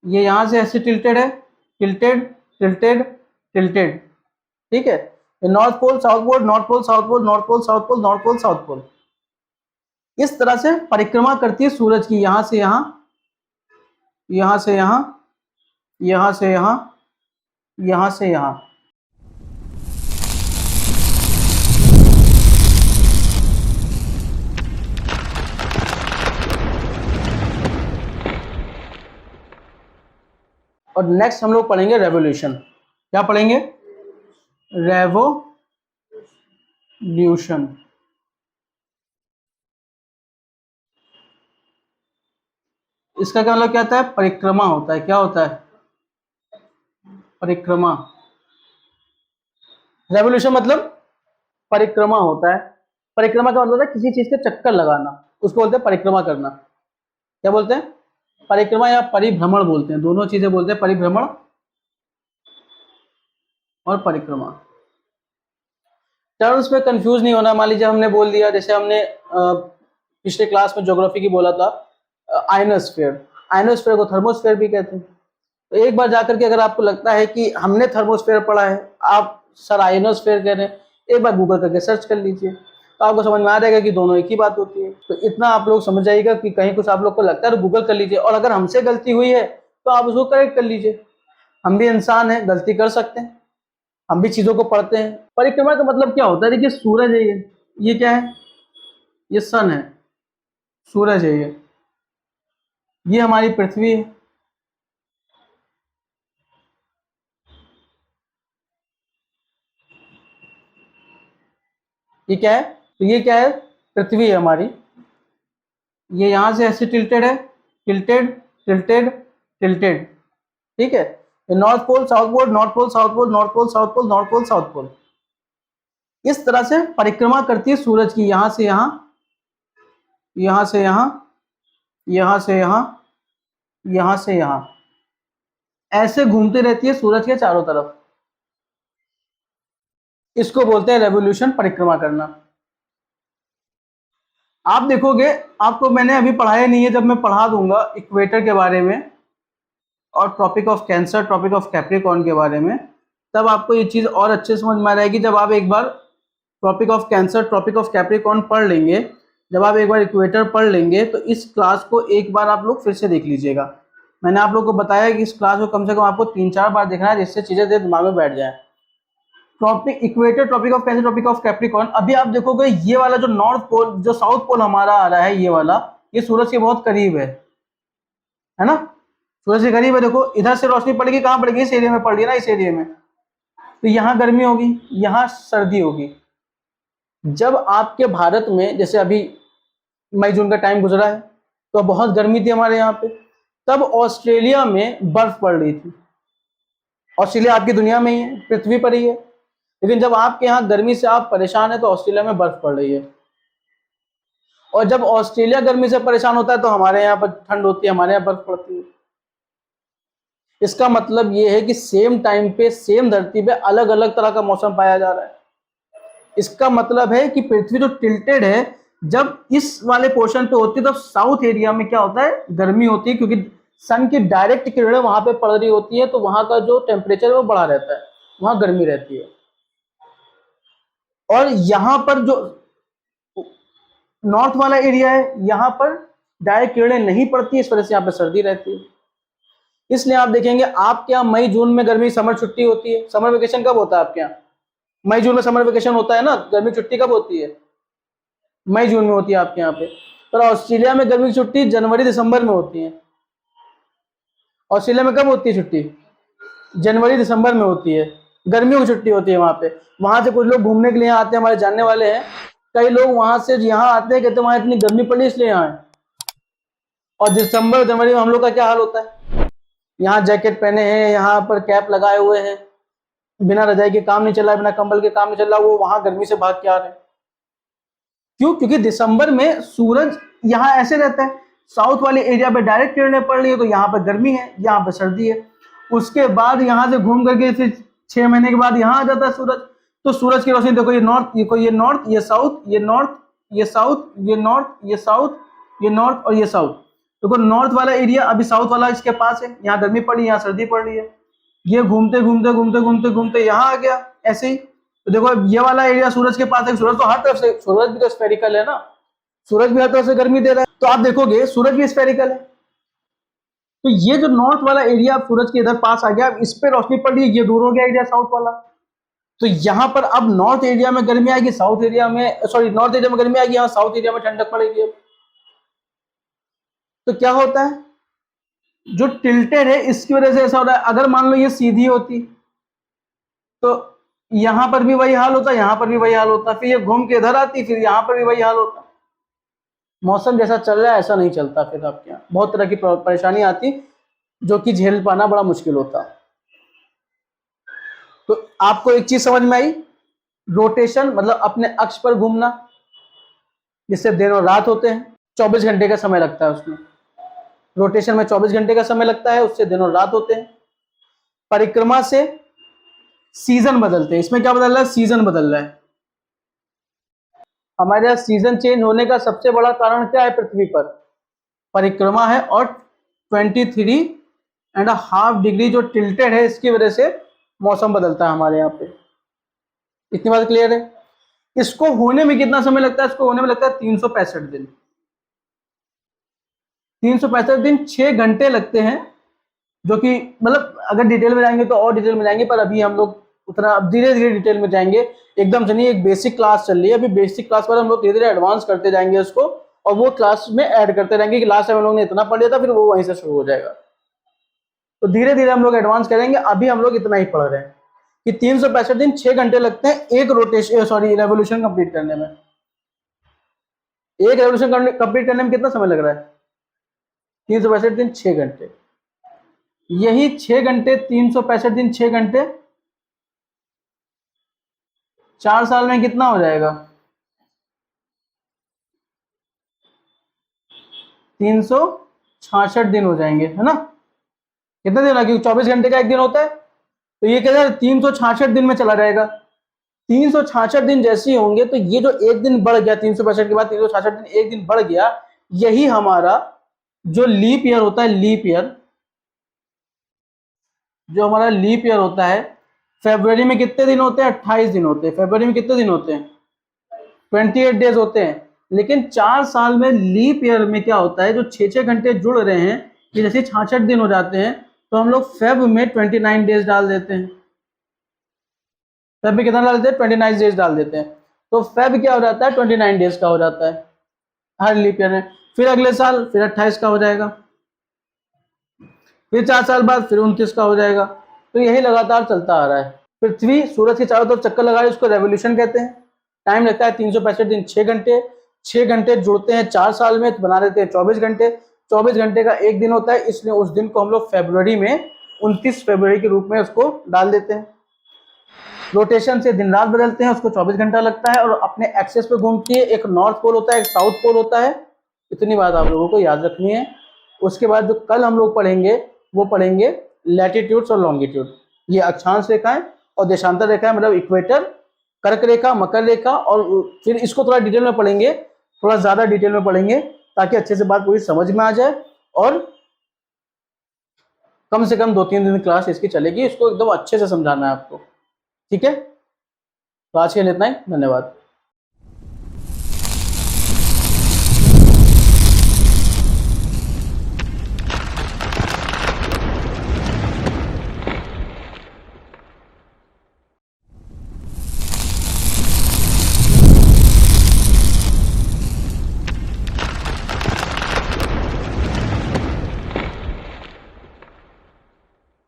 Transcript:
ये यहां से ऐसे टिल्टेड है, टिल्टेड टिल्टेड टिल्टेड, ठीक है। ये north pole south pole, north pole south pole, north pole south pole, north pole south pole, इस तरह से परिक्रमा करती है सूरज की, यहां से यहां, यहां से यहां, यहां से यहां, यहां से यहां। और नेक्स्ट हम लोग पढ़ेंगे रेवोल्यूशन। क्या पढ़ेंगे? रेवोल्यूशन। इसका क्या मतलब क्या होता है? परिक्रमा होता है। क्या होता है? परिक्रमा। रेवोल्यूशन मतलब परिक्रमा होता है। परिक्रमा का मतलब है किसी चीज के चक्कर लगाना, उसको बोलते हैं परिक्रमा करना। क्या बोलते हैं? परिक्रमा या परिभ्रमण बोलते हैं, दोनों चीजें बोलते हैं, परिभ्रमण और परिक्रमा। टर्म्स में कंफ्यूज नहीं होना। मान लीजिए हमने बोल दिया, जैसे हमने पिछले क्लास में ज्योग्राफी की बोला था, आयनोस्फीयर, आयनोस्फीयर को थर्मोस्फीयर भी कहते हैं। तो एक बार जाकर के अगर आपको लगता है कि हमने थर्मोस्फीयर पढ़ा है, आप सर आयनोस्फीयर कह रहे हैं, एक बार गूगल करके सर्च कर लीजिए, तो आपको समझ में आ जाएगा कि दोनों एक ही बात होती है। तो इतना आप लोग समझ जाइएगा कि कहीं कुछ आप लोग को लगता है तो गूगल कर लीजिए, और अगर हमसे गलती हुई है तो आप उसको करेक्ट कर लीजिए। हम भी इंसान हैं, गलती कर सकते हैं, हम भी चीजों को पढ़ते हैं। परिक्रमा का मतलब क्या होता है? देखिए सूरज है, ये क्या है? ये सन है, सूरज है, ये हमारी पृथ्वी है, ये क्या है? तो ये क्या है? पृथ्वी है हमारी। ये यहां से ऐसे टिल्टेड है, टिल्टेड टिल्टेड टिल्टेड, ठीक है। ये north pole south pole, north pole south pole, north pole south pole, north pole south pole, इस तरह से परिक्रमा करती है सूरज की, यहां से यहां, यहां से यहां, यहां से यहां, यहां से यहां, ऐसे घूमती रहती है सूरज के चारों तरफ। इसको बोलते हैं रेवोल्यूशन, परिक्रमा करना। आप देखोगे, आपको मैंने अभी पढ़ाया नहीं है, जब मैं पढ़ा दूंगा इक्वेटर के बारे में और tropic of cancer, tropic of capricorn के बारे में, तब आपको ये चीज़ और अच्छे से समझ में आ जाएगी। जब आप एक बार tropic of cancer, tropic of Capricorn पढ़ लेंगे, जब आप एक बार इक्वेटर पढ़ लेंगे, तो इस क्लास को एक बार आप लोग फिर से देख लीजिएगा। मैंने आप लोग को बताया कि इस क्लास को कम से कम आपको 3-4 बार देखना है, जिससे चीज़ें दिमाग में बैठ जाए। Tropic equator, tropic of cancer, tropic of capricorn, अभी आप देखोगे ये वाला जो नॉर्थ पोल, जो साउथ पोल हमारा आ रहा है, ये वाला, ये सूरज के बहुत करीब है ना? सूरज के करीब है। देखो इधर से रोशनी पड़ेगी, कहाँ पड़ेगी? इस एरिया में पड़ रही है ना, इस एरिया में। तो यहाँ गर्मी होगी, यहाँ सर्दी होगी। जब आपके भारत में, जैसे अभी मई जून का टाइम गुजरा है, तो बहुत गर्मी थी हमारे यहाँ पे, तब ऑस्ट्रेलिया में बर्फ पड़ रही थी। ऑस्ट्रेलिया आपकी दुनिया में ही है, पृथ्वी पर ही है, लेकिन जब आपके यहाँ गर्मी से आप परेशान है तो ऑस्ट्रेलिया में बर्फ पड़ रही है। और जब ऑस्ट्रेलिया गर्मी से परेशान होता है तो हमारे यहाँ पर ठंड होती है, हमारे यहाँ बर्फ पड़ती है। इसका मतलब ये है कि सेम टाइम पे सेम धरती पे अलग अलग तरह का मौसम पाया जा रहा है। इसका मतलब है कि पृथ्वी जो टिल्टेड है, जब इस वाले पोर्शन पे होती है तब साउथ एरिया में क्या होता है? गर्मी होती है, क्योंकि सन की डायरेक्ट किरणें वहां पे पड़ रही होती है, तो वहां का जो टेम्परेचर है वो बढ़ा रहता है, वहां गर्मी रहती है। और यहाँ पर जो नॉर्थ वाला एरिया है, यहाँ पर डायरेक्ट किरणें नहीं पड़ती, इस वजह से यहाँ पे सर्दी रहती है। इसलिए आप देखेंगे आपके यहाँ मई जून में गर्मी, समर छुट्टी होती है। समर वेकेशन कब होता है आपके यहाँ? मई जून में समर वेकेशन होता है ना। गर्मी छुट्टी कब होती है? मई जून में होती है आपके यहाँ पे। पर ऑस्ट्रेलिया में गर्मी की छुट्टी जनवरी दिसंबर में होती है। ऑस्ट्रेलिया में कब होती है छुट्टी? जनवरी दिसंबर में होती है, गर्मियों की छुट्टी होती है वहां पे। वहां से कुछ लोग घूमने के लिए आते हैं, हमारे जानने वाले हैं, कई लोग वहां से यहाँ आते हैं, कहते हैं वहां इतनी गर्मी पड़ी इसलिए यहाँ है। और दिसंबर जनवरी में हम लोग का क्या हाल होता है? यहाँ जैकेट पहने हैं, यहाँ पर कैप लगाए हुए हैं, बिना रजाई के काम नहीं चल रहा, बिना कंबल के काम नहीं चल रहा, वो वहां गर्मी से भाग के आ रहे हैं। क्यों? क्योंकि दिसंबर में सूरज यहाँ ऐसे रहता है, साउथ वाले एरिया पे डायरेक्ट किरणें पड़ रही है, तो यहाँ पर गर्मी है, यहाँ पर सर्दी है। उसके बाद यहाँ से घूम करके फिर 6 महीने के बाद यहाँ आ जाता है सूरज। तो सूरज की रोशनी देखो, ये नॉर्थ, ये नॉर्थ, ये साउथ, ये नॉर्थ, ये साउथ, ये नॉर्थ, ये साउथ, ये नॉर्थ और ये साउथ, देखो नॉर्थ वाला एरिया अभी साउथ वाला इसके पास है, यहाँ गर्मी पड़ी, यहाँ सर्दी पड़ रही है, ये घूमते घूमते घूमते घूमते घूमते यहाँ आ गया ऐसे ही। तो देखो अब ये वाला एरिया सूरज के पास है, सूरज तो हर तरफ से, सूरज भी तो स्फेरिकल है ना, सूरज भी हर तरफ से गर्मी दे रहा है, तो आप देखोगे सूरज भी स्फेरिकल है। तो ये जो नॉर्थ वाला एरिया अब सूरज के इधर पास आ गया, अब इस पे रोशनी पड़ रही है, ये दूर हो गया एरिया साउथ वाला। तो यहाँ पर अब नॉर्थ एरिया में गर्मी आएगी, साउथ एरिया में, सॉरी नॉर्थ एरिया में गर्मी आएगी, यहाँ साउथ एरिया में ठंडक पड़ेगी। अब तो क्या होता है, जो टिल्टेड है इसकी वजह से ऐसा हो रहा है। अगर मान लो ये सीधी होती तो यहां पर भी वही हाल होता, यहां पर भी वही हाल होता, फिर ये घूम के इधर आती, फिर यहां पर भी वही हाल होता। मौसम जैसा चल रहा है ऐसा नहीं चलता, फिर आपके यहाँ बहुत तरह की परेशानी आती जो कि झेल पाना बड़ा मुश्किल होता। तो आपको एक चीज समझ में आई, रोटेशन मतलब अपने अक्ष पर घूमना, जिससे दिन और रात होते हैं, 24 घंटे का समय लगता है उसमें, रोटेशन में 24 घंटे का समय लगता है, उससे दिन और रात होते हैं। परिक्रमा से सीजन बदलते हैं, इसमें क्या बदल रहा है, सीजन बदल रहा है। हमारे यहाँ सीजन चेंज होने का सबसे बड़ा कारण क्या है पृथ्वी पर, परिक्रमा है, और 23.5 डिग्री जो टिल्टेड है इसकी वजह से मौसम बदलता है हमारे यहाँ पे। इतनी बात क्लियर है। इसको होने में कितना समय लगता है, इसको होने में लगता है 365 दिन। 365 दिन 6 घंटे लगते हैं, जो कि मतलब अगर डिटेल में जाएंगे तो और डिटेल में जाएंगे, पर अभी हम लोग उतना, अब धीरे धीरे डिटेल में जाएंगे। एकदम से नहीं, एक बेसिक क्लास चल रही है अभी, बेसिक क्लास पर हम लोग धीरे धीरे एडवांस करते जाएंगे उसको, और वो क्लास में ऐड करते रहेंगे कि लास्ट टाइम हम लोग ने इतना पढ़ लिया था, फिर वो वहीं से शुरू हो जाएगा। तो धीरे धीरे हम लोग एडवांस करेंगे, अभी हम लोग इतना ही पढ़ रहे हैं कि 365 दिन 6 घंटे लगते हैं एक रोटेशन, सॉरी रेवोल्यूशन कंप्लीट करने में। एक रेवोल्यूशन कंप्लीट करने में कितना समय लग रहा है, 365 दिन 6 घंटे। यही 6 घंटे, 365 दिन 6 घंटे, 4 साल में कितना हो जाएगा, 366 दिन हो जाएंगे, है ना। कितने दिन लगे, 24 घंटे का एक दिन होता है, तो ये क्या 366 दिन में चला जाएगा। 366 दिन जैसे ही होंगे तो ये जो एक दिन बढ़ गया 365 के बाद 366 दिन एक दिन बढ़ गया, यही हमारा जो लीप ईयर होता है, लीप ईयर, जो हमारा लीप ईयर होता है, फरवरी में कितने दिन होते हैं, 28 दिन होते हैं। फरवरी में कितने दिन होते हैं, 28 डेज होते हैं। लेकिन 4 साल में लीप ईयर में क्या होता है, जो 6-6 घंटे जुड़ रहे हैं, कि जैसे 66 दिन हो जाते हैं, तो हम लोग फेब में 29 डेज डाल देते हैं। फेब में कितना डाल देते हैं, 29 डेज डाल देते हैं। तो फेब क्या हो जाता है, 29 डेज का हो जाता है हर लीप ईयर में। फिर अगले साल फिर 28 का हो जाएगा, फिर 4 साल बाद फिर 29 का हो जाएगा। तो यही लगातार चलता आ रहा है। पृथ्वी सूरज के चारों तरफ चक्कर लगा रही है, उसको रेवोल्यूशन कहते हैं। टाइम लगता है 365 दिन 6 घंटे, 6 घंटे जुड़ते हैं 4 साल में, तो बना देते हैं 24 घंटे। 24 घंटे का एक दिन होता है, इसलिए उस दिन को हम लोग फरवरी में 29 फरवरी के रूप में उसको डाल देते हैं। रोटेशन से दिन रात बदलते हैं, उसको 24 घंटा लगता है, और अपने एक्सेस पे घूमती है। एक नॉर्थ पोल होता है, एक साउथ पोल होता है। इतनी बात आप लोगों को याद रखनी है। उसके बाद जो कल हम लोग पढ़ेंगे वो पढ़ेंगे लैटिट्यूड्स और लॉन्गिट्यूड। ये अक्षांश रेखाएं और देशांतर रेखाएं, मतलब इक्वेटर, कर्क रेखा, मकर रेखा, और फिर इसको थोड़ा डिटेल में पढ़ेंगे, थोड़ा ज्यादा डिटेल में पढ़ेंगे, ताकि अच्छे से बात पूरी समझ में आ जाए। और कम से कम 2-3 दिन क्लास इसकी चलेगी, इसको एकदम अच्छे से समझाना है आपको, ठीक है। तो आज के लिए इतना ही, धन्यवाद।